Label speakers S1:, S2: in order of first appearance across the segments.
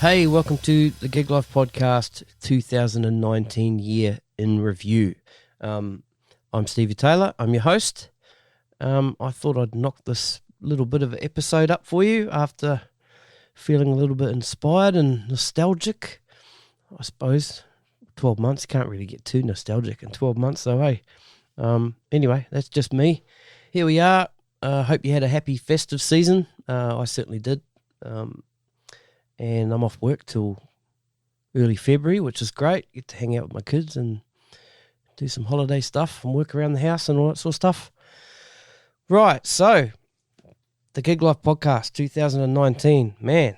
S1: Hey, welcome to the Gig Life Podcast 2019 year in review. I'm Stevie Taylor. I'm your host. I thought I'd knock this little bit of an episode up for you after feeling a little bit inspired and nostalgic. I suppose 12 months, can't really get too nostalgic in 12 months though, hey? Anyway, that's just me. Here we are. Hope you had a happy festive season. I certainly did. And I'm off work till early February, which is great. Get to hang out with my kids and do some holiday stuff and work around the house and all that sort of stuff. Right, so the Gig Life Podcast 2019, man,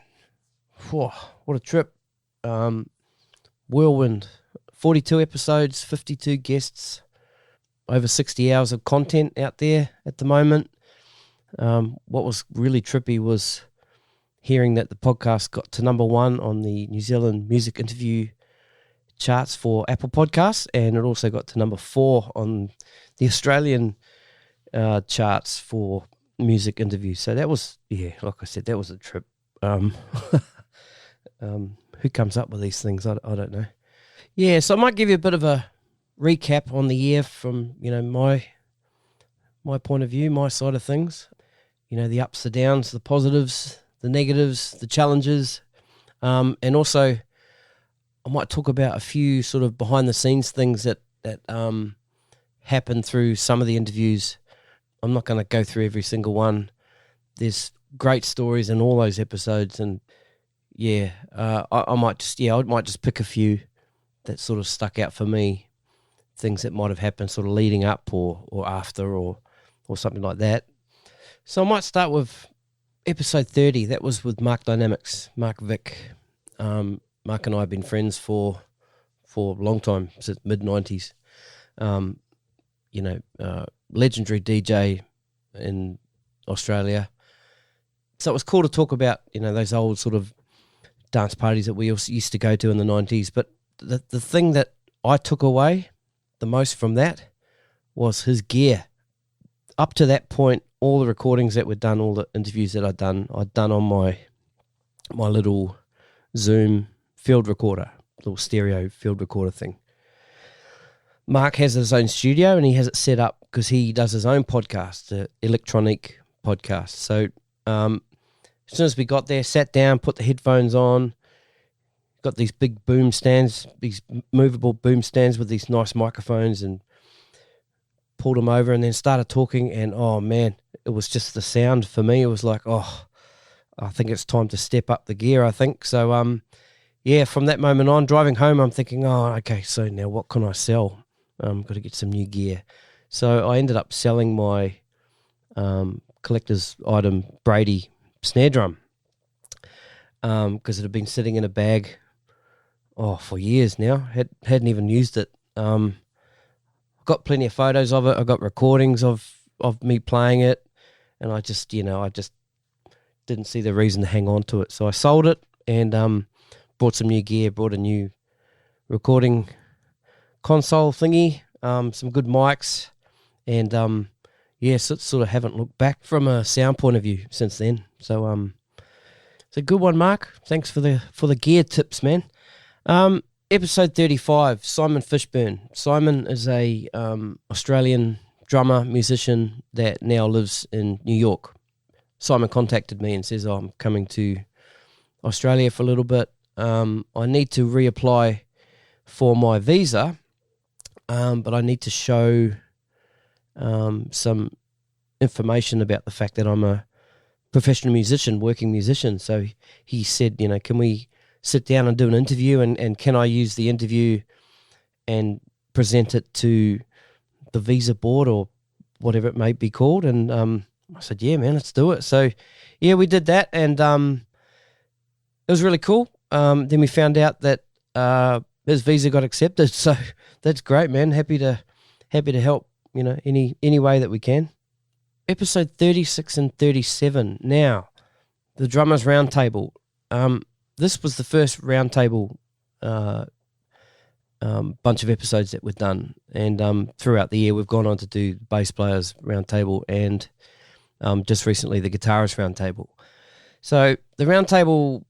S1: whew, what a trip. Whirlwind, 42 episodes, 52 guests, over 60 hours of content out there at the moment. What was really trippy was hearing that the podcast got to number 1 on the New Zealand music interview charts for Apple Podcasts, and it also got to number 4 on the Australian charts for music interviews. So that was, like I said, that was a trip. Who comes up with these things? I don't know. Yeah, so I might give you a bit of a recap on the year from, my point of view, my side of things. The ups, the downs, the positives, the negatives, the challenges, and also I might talk about a few sort of behind-the-scenes things that happened through some of the interviews. I'm not going to go through every single one. There's great stories in all those episodes, and I might just pick a few that sort of stuck out for me, things that might have happened sort of leading up or after or something like that. So I might start with episode 30, that was with Mark Dynamics, Mark Vick. Mark and I have been friends for a long time, since mid-90s. Legendary DJ in Australia. So it was cool to talk about, those old sort of dance parties that we also used to go to in the 90s. But the thing that I took away the most from that was his gear. Up to that point, all the recordings that were done, all the interviews that I'd done on my little Zoom field recorder, little stereo field recorder thing. Mark has his own studio and he has it set up because he does his own podcast, the electronic podcast. So as soon as we got there, sat down, put the headphones on, got these big boom stands, these movable boom stands with these nice microphones, and pulled them over and then started talking, and oh man, it was just the sound for me. It was like, I think it's time to step up the gear, I think. So from that moment on, driving home, I'm thinking, okay, so now what can I sell? Got to get some new gear. So I ended up selling my collector's item Brady snare drum because it had been sitting in a bag for years now. Hadn't even used it. Got plenty of photos of it. I got recordings of me playing it, and I just didn't see the reason to hang on to it. So I sold it and bought some new gear, bought a new recording console thingy, some good mics, and sort of haven't looked back from a sound point of view since then. So it's a good one, Mark. Thanks for the gear tips, man. Episode 35, Simon Fishburne. Simon is a Australian drummer, musician that now lives in New York. Simon contacted me and says, I'm coming to Australia for a little bit. I need to reapply for my visa, but I need to show some information about the fact that I'm a professional musician, working musician. So he said, can we sit down and do an interview, and can I use the interview and present it to the visa board or whatever it may be called? And I said, yeah, man, let's do it. So we did that, and it was really cool. Then we found out that his visa got accepted, so that's great, man. Happy to help, any way that we can. Episode 36 and 37. Now, the Drummers Roundtable. This was the first roundtable bunch of episodes that we've done, and throughout the year we've gone on to do bass players roundtable and just recently the guitarist roundtable. So the roundtable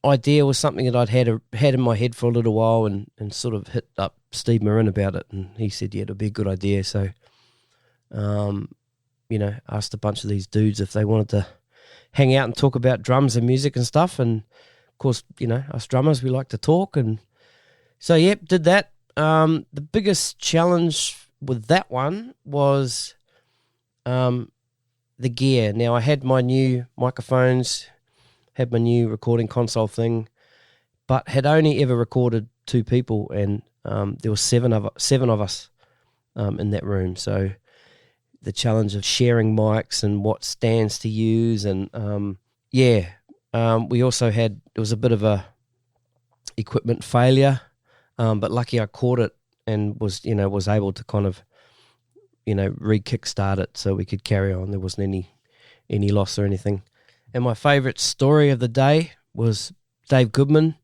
S1: idea was something that I'd had in my head for a little while, and sort of hit up Steve Marin about it, and he said, yeah, it'll be a good idea. So, asked a bunch of these dudes if they wanted to hang out and talk about drums and music and stuff. And of course, us drummers, we like to talk. And so, did that. The biggest challenge with that one was the gear. Now, I had my new microphones, had my new recording console thing, but had only ever recorded 2 people, and there were seven of us in that room. So the challenge of sharing mics and what stands to use, and we also had, it was a bit of a equipment failure, but lucky I caught it and was able to kind of re-kickstart it so we could carry on. There wasn't any loss or anything. And my favourite story of the day was Dave Goodman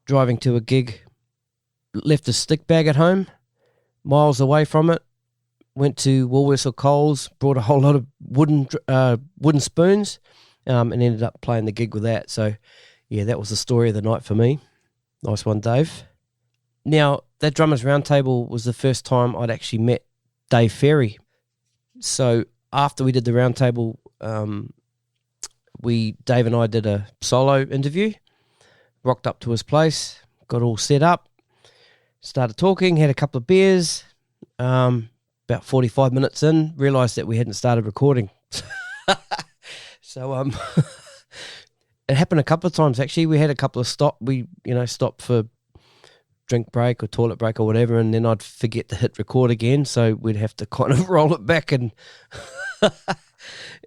S1: driving to a gig, left a stick bag at home, miles away from it, went to Woolworths or Coles, brought a whole lot of wooden spoons, and ended up playing the gig with that. So, yeah, that was the story of the night for me. Nice one, Dave. Now, that Drummers Roundtable was the first time I'd actually met Dave Ferry. So after we did the roundtable, Dave and I did a solo interview, rocked up to his place, got all set up, started talking, had a couple of beers. About 45 minutes in, realised that we hadn't started recording. So it happened a couple of times actually. We had a couple of stopped for drink break or toilet break or whatever, and then I'd forget to hit record again, so we'd have to kind of roll it back and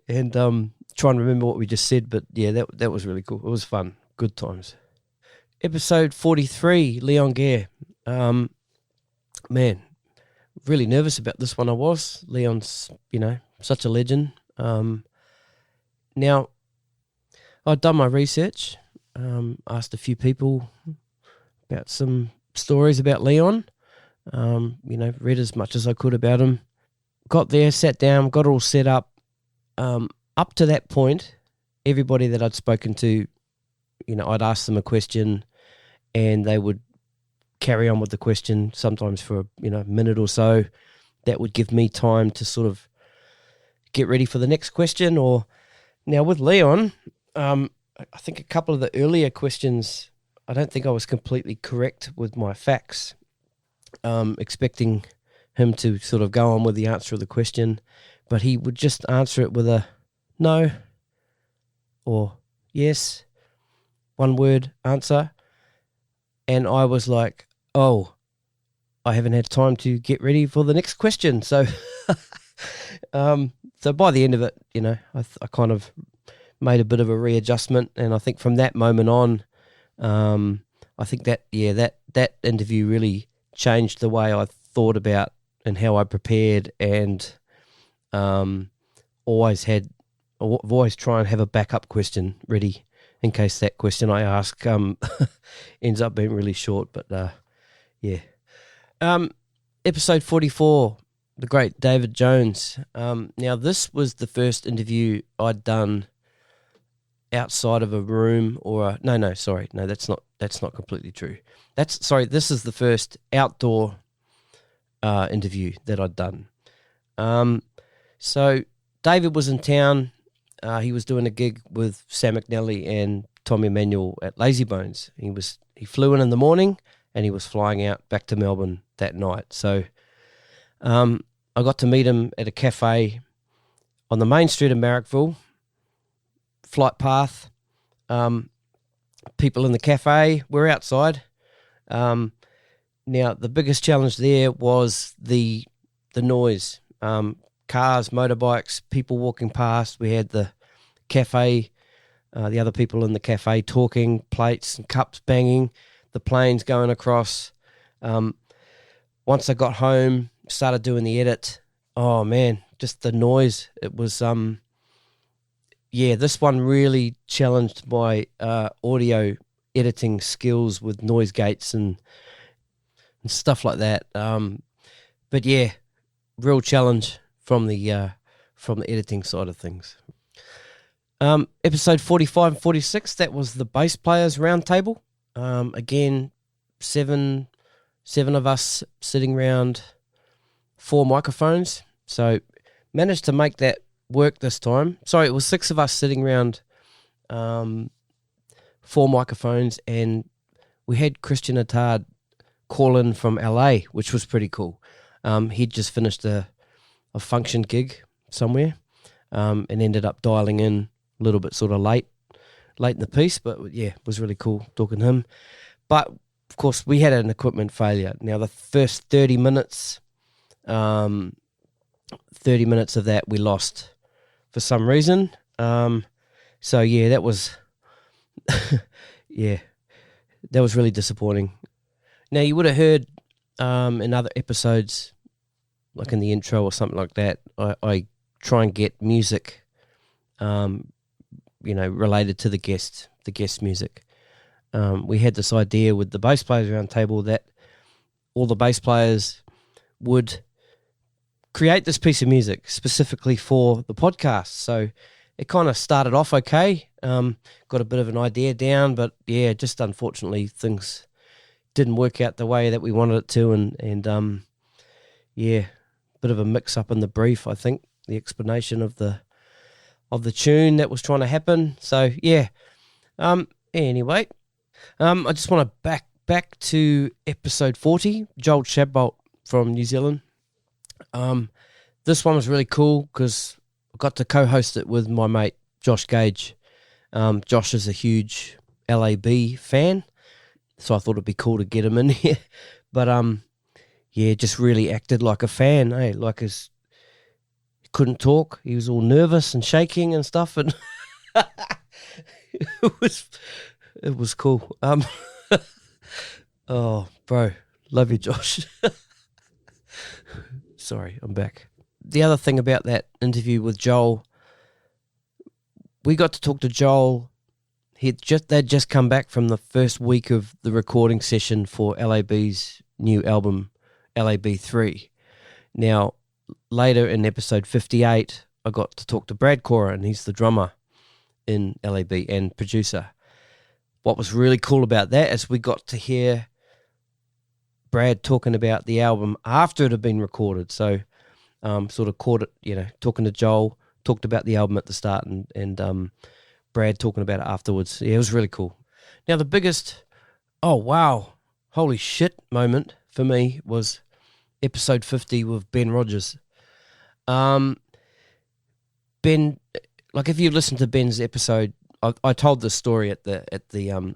S1: and try and remember what we just said. But yeah, that was really cool. It was fun. Good times. Episode 43, Leon Gare. Man, really nervous about this one. I was. Leon's, such a legend. Now, I'd done my research, asked a few people about some stories about Leon, read as much as I could about him. Got there, sat down, got it all set up. Up to that point, everybody that I'd spoken to, I'd ask them a question and they would carry on with the question, sometimes for a minute or so. That would give me time to sort of get ready for the next question. Or now with Leon, I think a couple of the earlier questions, I don't think I was completely correct with my facts, expecting him to sort of go on with the answer of the question, but he would just answer it with a no or yes, one word answer. And I was like, oh, I haven't had time to get ready for the next question. So so by the end of it, I kind of made a bit of a readjustment. And I think from that moment on, I think that interview really changed the way I thought about and how I prepared, and always try and have a backup question ready in case that question I ask ends up being really short. But episode 44, the great David Jones. Now this was the first interview I'd done outside of a room or that's not completely true. This is the first outdoor interview that I'd done. So David was in town. He was doing a gig with Sam McNally and Tom Emanuel at Lazy Bones. He flew in the morning and he was flying out back to Melbourne that night. So I got to meet him at a cafe on the main street of Marrickville, flight path. People in the cafe, we're outside. Now, the biggest challenge there was the noise. Cars, motorbikes, people walking past. We had the cafe, the other people in the cafe talking, plates and cups banging, the planes going across. Once I got home, started doing the edit. Oh, man, just the noise. It was, this one really challenged my audio editing skills with noise gates and stuff like that. But yeah, real challenge from the editing side of things. Episode 45 and 46, that was the bass players roundtable. Again, seven of us sitting around 4 microphones. So managed to make that work this time. Sorry, it was 6 of us sitting around 4 microphones, and we had Christian Attard call in from LA, which was pretty cool. He'd just finished a function gig somewhere, and ended up dialing in a little bit sort of late in the piece, but yeah, it was really cool talking to him. But of course, we had an equipment failure. Now, the first 30 minutes of that we lost for some reason. So yeah, that was yeah, that was really disappointing. Now, you would have heard in other episodes, like in the intro or something like that, I try and get music, related to the guest music. We had this idea with the bass players round table that all the bass players would create this piece of music specifically for the podcast. So it kind of started off okay, got a bit of an idea down, but yeah, just unfortunately things didn't work out the way that we wanted it to, and yeah, bit of a mix up in the brief, I think, the explanation of the tune that was trying to happen. So yeah, anyway, I just want to back to episode 40, Joel Shadbolt from New Zealand. This one was really cool because I got to co-host it with my mate Josh Gage. Josh is a huge LAB fan, so I thought it'd be cool to get him in here. But yeah, just really acted like a fan, like he couldn't talk. He was all nervous and shaking and stuff, and it was cool. Oh, bro, love you, Josh. Sorry, I'm back. The other thing about that interview with Joel, we got to talk to Joel. They'd just come back from the first week of the recording session for LAB's new album, LAB 3. Now, later in episode 58, I got to talk to Brad Cora, and he's the drummer in LAB and producer. What was really cool about that is we got to hear Brad talking about the album after it had been recorded. So sort of caught it, talking to Joel, talked about the album at the start, and Brad talking about it afterwards. Yeah, it was really cool. Now, the biggest, oh, wow, holy shit moment for me was episode 50 with Ben Rogers. Ben, like if you listen to Ben's episode, I told this story at the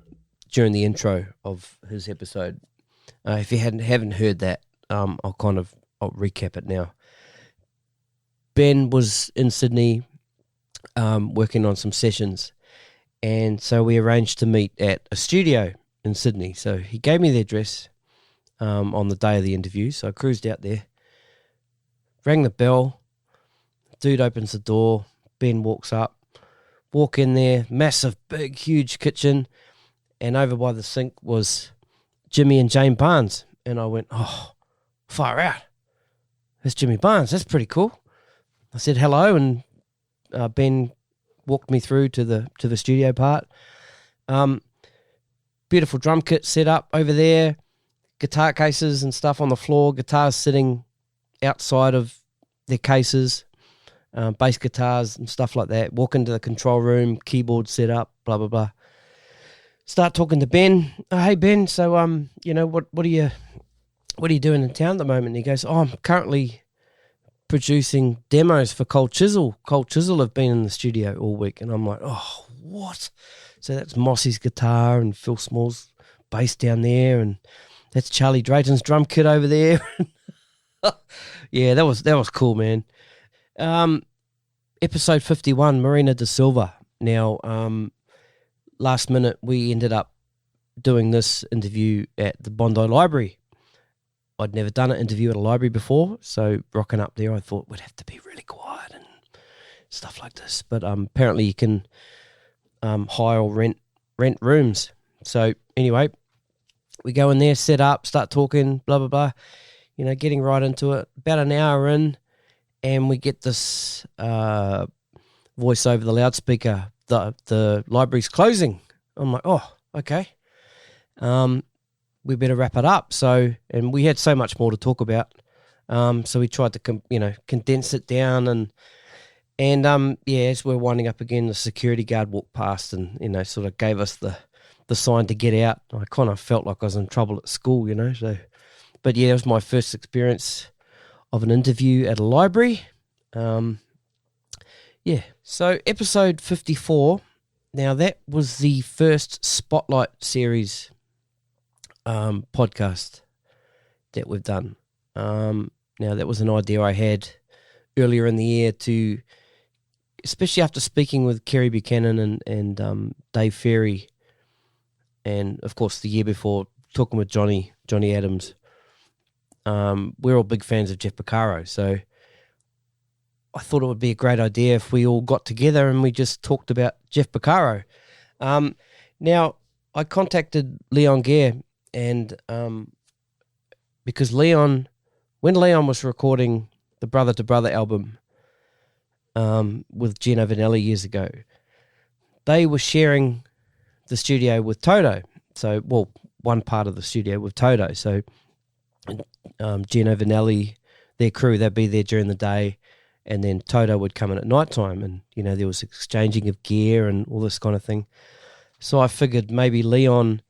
S1: during the intro of his episode. If you haven't heard that, I'll recap it now. Ben was in Sydney working on some sessions, and so we arranged to meet at a studio in Sydney. So he gave me the address on the day of the interview. So I cruised out there, rang the bell, dude opens the door, Ben walks up, walk in there, massive, big, huge kitchen, and over by the sink was Jimmy and Jane Barnes. And I went, oh, far out. That's Jimmy Barnes. That's pretty cool. I said hello, and Ben walked me through to the studio part. Beautiful drum kit set up over there, guitar cases and stuff on the floor, guitars sitting outside of their cases, bass guitars and stuff like that. Walk into the control room, keyboard set up, blah, blah, blah. Start talking to Ben. Oh, hey, Ben, so, what are you doing in town at the moment? And he goes, oh, I'm currently producing demos for Cold Chisel. Cold Chisel have been in the studio all week. And I'm like, oh, what? So that's Mossy's guitar and Phil Small's bass down there, and that's Charlie Drayton's drum kit over there. Yeah, that was cool, man. Episode 51, Marina de Silva. Now, last minute, we ended up doing this interview at the Bondi Library. I'd never done an interview at a library before, so rocking up there, I thought we'd have to be really quiet and stuff like this. But apparently you can hire or rent rooms. So anyway, we go in there, set up, start talking, blah, blah, blah, getting right into it. About an hour in, and we get this voice over the loudspeaker the library's closing. I'm like, oh, okay. We better wrap it up. So, and we had so much more to talk about. So we tried to, condense it down, and as we're winding up again, the security guard walked past and, sort of gave us the sign to get out. I kind of felt like I was in trouble at school, so, but yeah, it was my first experience of an interview at a library. So episode 54, now that was the first Spotlight series podcast that we've done. Now that was an idea I had earlier in the year to, especially after speaking with Kerry Buchanan and Dave Ferry, and of course the year before talking with Johnny Adams. We're all big fans of Jeff Porcaro, so I thought it would be a great idea if we all got together and we just talked about Jeff Porcaro. Now, I contacted Leon Gare, and because when Leon was recording the Brother to Brother album with Gino Vanelli years ago, they were sharing the studio with Toto. So, one part of the studio with Toto. So, Gino Vanelli, their crew, they'd be there during the day, and then Toto would come in at nighttime, and there was exchanging of gear and all this kind of thing. So I figured maybe Leon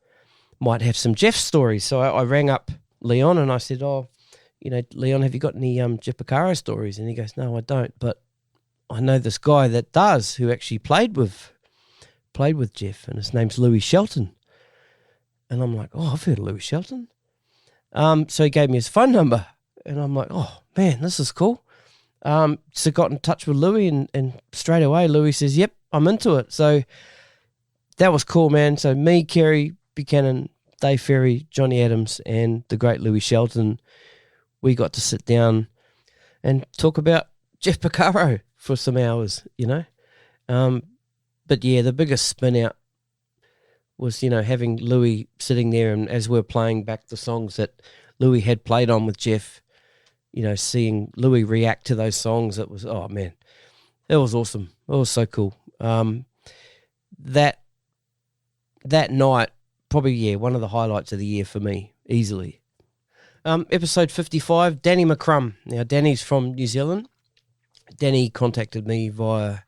S1: might have some Jeff stories. So I rang up Leon and I said, Leon, have you got any Jeff Porcaro stories? And he goes, no, I don't, but I know this guy that does, who actually played with Jeff, and his name's Louis Shelton. And I'm like, oh, I've heard of Louis Shelton. So he gave me his phone number, and I'm like, oh man, this is cool. So got in touch with Louis, and straight away Louis says, yep, I'm into it. So that was cool, man. So me, Kerry Buchanan, Dave Ferry, Johnny Adams, and the great Louis Shelton, we got to sit down and talk about Jeff Porcaro for some hours, But yeah, the biggest spin out was, having Louis sitting there, and as we're playing back the songs that Louis had played on with Jeff, seeing Louis react to those songs, it was, oh man, it was awesome. It was so cool. That night, probably, one of the highlights of the year for me, easily. Episode 55, Danny McCrum. Now, Danny's from New Zealand. Danny contacted me via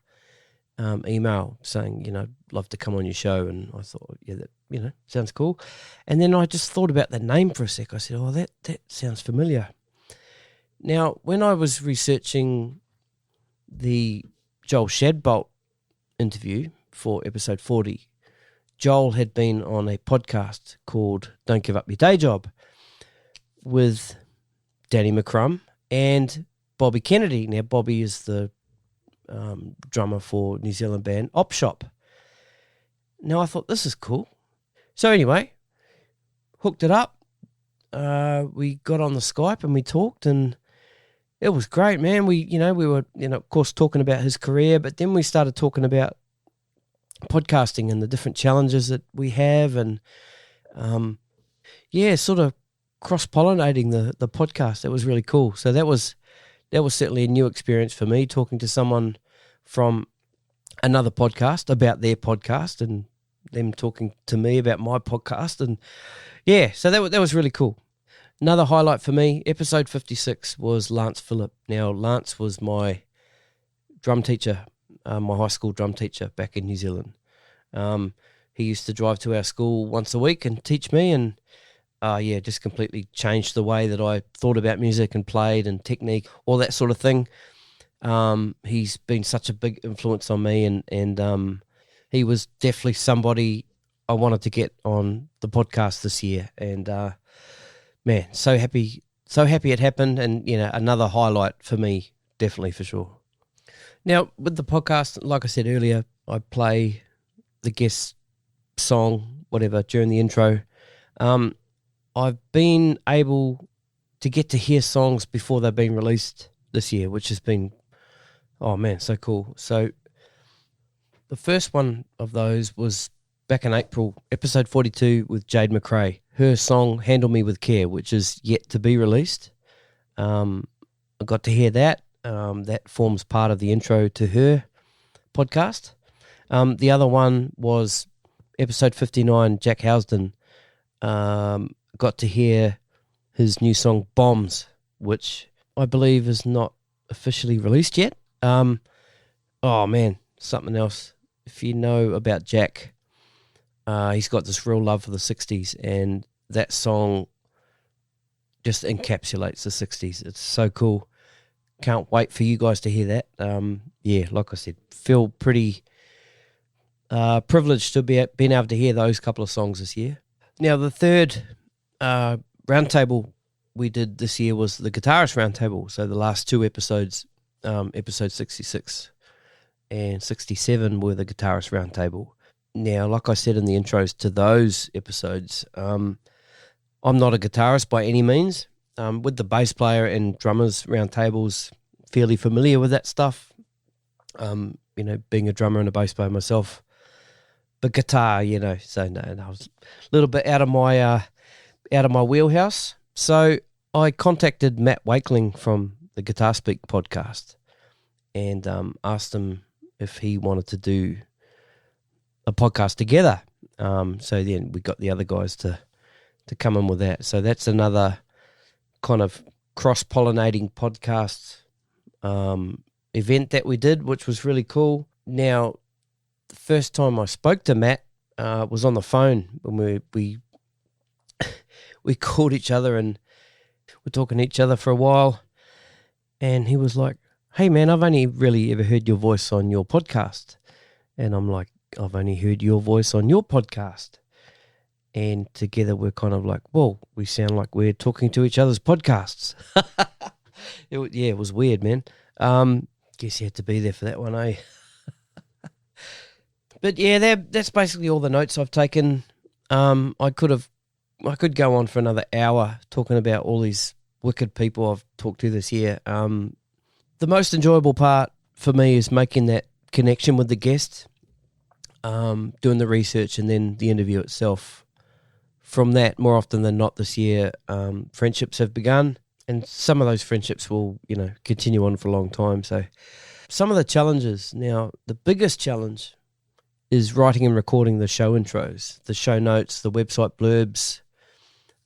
S1: email saying, love to come on your show, and I thought, that, sounds cool. And then I just thought about the name for a sec. I said, oh, that sounds familiar. Now, when I was researching the Joel Shadbolt interview for episode 40, Joel had been on a podcast called Don't Give Up Your Day Job with Danny McCrum and Bobby Kennedy. Now, Bobby is the drummer for New Zealand band Op Shop. Now, I thought, this is cool. So anyway, hooked it up. We got on the Skype and we talked, and it was great, man. We were, of course, talking about his career, but then we started talking about podcasting and the different challenges that we have, and sort of cross-pollinating the podcast. That was really cool. So that was certainly a new experience for me, talking to someone from another podcast about their podcast, and them talking to me about my podcast. And so that was really cool. Another highlight for me, episode 56, was Lance Phillip. Now, Lance was my drum teacher, my high school drum teacher back in New Zealand. He used to drive to our school once a week and teach me, and just completely changed the way that I thought about music and played and technique, all that sort of thing. He's been such a big influence on me, and he was definitely somebody I wanted to get on the podcast this year. And man, so happy it happened, and another highlight for me, definitely, for sure. Now, with the podcast, like I said earlier, I play the guest song, whatever, during the intro. I've been able to get to hear songs before they've been released this year, which has been, oh man, so cool. So the first one of those was back in April, episode 42 with Jade McRae. Her song, Handle Me With Care, which is yet to be released. I got to hear that. That forms part of the intro to her podcast. The other one was episode 59, Jack Housden. Got to hear his new song, Bombs, which I believe is not officially released yet. Oh, man, something else. If you know about Jack, he's got this real love for the 60s, and that song just encapsulates the 60s. It's so cool. Can't wait for you guys to hear that. Yeah, like I said, feel pretty privileged to be being able to hear those couple of songs this year. Now, the third roundtable we did this year was the Guitarist Roundtable. So the last two episodes, episode 66 and 67, were the Guitarist Roundtable. Now, like I said in the intros to those episodes, I'm not a guitarist by any means. With the bass player and drummers roundtables, fairly familiar with that stuff. Being a drummer and a bass player myself. But guitar, so no, I was a little bit out of my wheelhouse. So I contacted Matt Wakeling from the Guitar Speak podcast and asked him if he wanted to do a podcast together. So then we got the other guys to come in with that. So that's another kind of cross-pollinating podcast event that we did, which was really cool. Now, the first time I spoke to Matt was on the phone when we called each other and we're talking to each other for a while, and he was like, "Hey man, I've only really ever heard your voice on your podcast." And I'm like, "I've only heard your voice on your podcast." And together we're kind of like, well, we sound like we're talking to each other's podcasts. It was weird, man. Guess you had to be there for that one, eh? But yeah, that's basically all the notes I've taken. I could go on for another hour talking about all these wicked people I've talked to this year. The most enjoyable part for me is making that connection with the guest, doing the research, and then the interview itself. From that, more often than not this year, friendships have begun, and some of those friendships will, continue on for a long time. So some of the challenges. Now, the biggest challenge is writing and recording the show intros, the show notes, the website blurbs.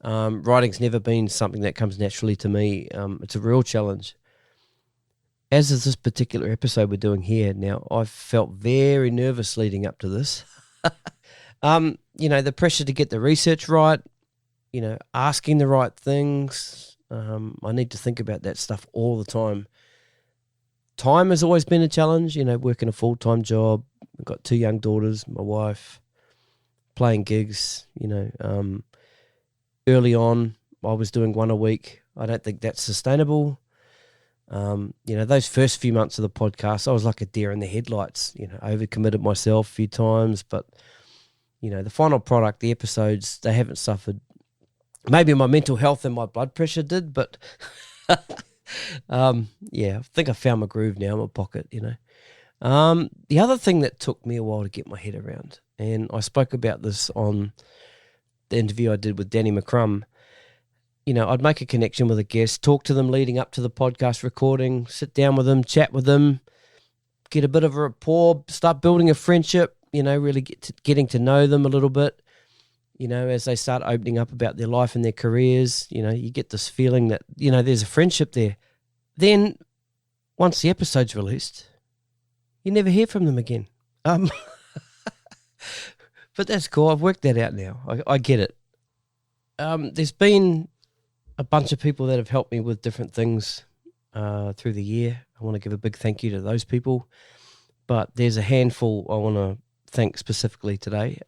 S1: Writing's never been something that comes naturally to me. It's a real challenge. As is this particular episode we're doing here. Now, I've felt very nervous leading up to this. The pressure to get the research right, asking the right things. I need to think about that stuff all the time. Time has always been a challenge, working a full-time job. I've got 2 young daughters, my wife, playing gigs, early on I was doing one a week. I don't think that's sustainable. Those first few months of the podcast, I was like a deer in the headlights, overcommitted myself a few times, but the final product, the episodes, they haven't suffered. Maybe my mental health and my blood pressure did, but I think I found my groove now in my pocket, The other thing that took me a while to get my head around, and I spoke about this on the interview I did with Danny McCrum, I'd make a connection with a guest, talk to them leading up to the podcast recording, sit down with them, chat with them, get a bit of a rapport, start building a friendship, really getting to know them a little bit, as they start opening up about their life and their careers, you get this feeling that, there's a friendship there. Then once the episode's released, you never hear from them again. But that's cool. I've worked that out now. I get it. There's been a bunch of people that have helped me with different things through the year. I want to give a big thank you to those people. But there's a handful I want to thank specifically today.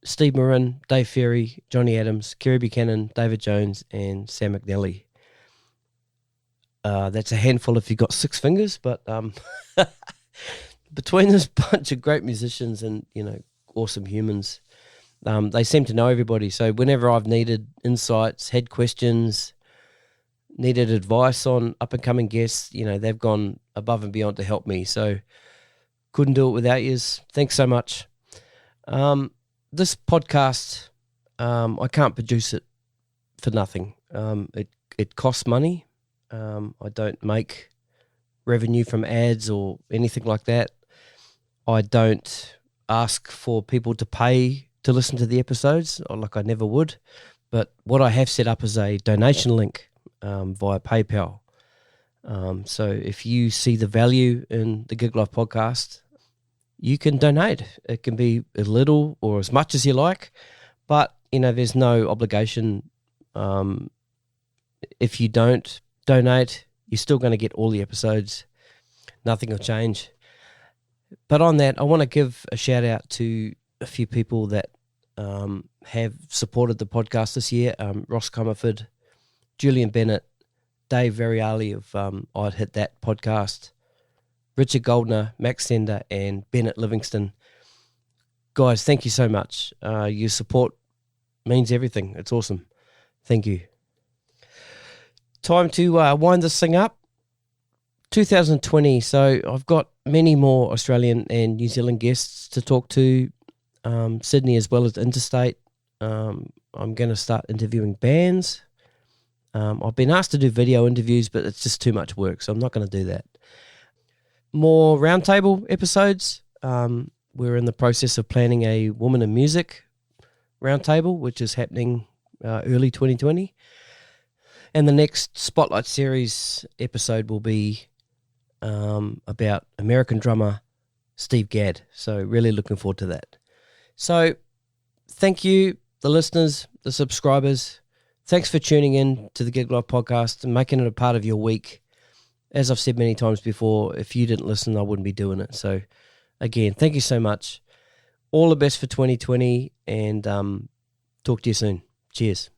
S1: Steve Marin, Dave Ferry, Johnny Adams, Kerry Buchanan, David Jones, and Sam McNally. That's a handful if you've got 6 fingers, but between this bunch of great musicians and, awesome humans, they seem to know everybody. So whenever I've needed insights, had questions, needed advice on up-and-coming guests, they've gone above and beyond to help me. So couldn't do it without yous. Thanks so much. This podcast, I can't produce it for nothing. It costs money. I don't make revenue from ads or anything like that. I don't ask for people to pay to listen to the episodes, like I never would. But what I have set up is a donation link via PayPal. So if you see the value in the Gig Life podcast, you can donate. It can be as little or as much as you like, but there's no obligation. If you don't donate, you're still going to get all the episodes. Nothing will change. But on that, I want to give a shout out to a few people that have supported the podcast this year. Ross Comerford, Julian Bennett, Dave Variali of I'd Hit That podcast, Richard Goldner, Max Sender, and Bennett Livingston. Guys, thank you so much. Your support means everything. It's awesome. Thank you. Time to wind this thing up. 2020, so I've got many more Australian and New Zealand guests to talk to, Sydney as well as interstate. I'm going to start interviewing bands. I've been asked to do video interviews, but it's just too much work, so I'm not going to do that. More roundtable episodes. We're in the process of planning a Woman in Music roundtable, which is happening early 2020. And the next Spotlight Series episode will be about American drummer Steve Gadd. So really looking forward to that. So thank you, the listeners, the subscribers. Thanks for tuning in to the Gig Life podcast and making it a part of your week. As I've said many times before, if you didn't listen, I wouldn't be doing it. So again, thank you so much. All the best for 2020 and talk to you soon. Cheers.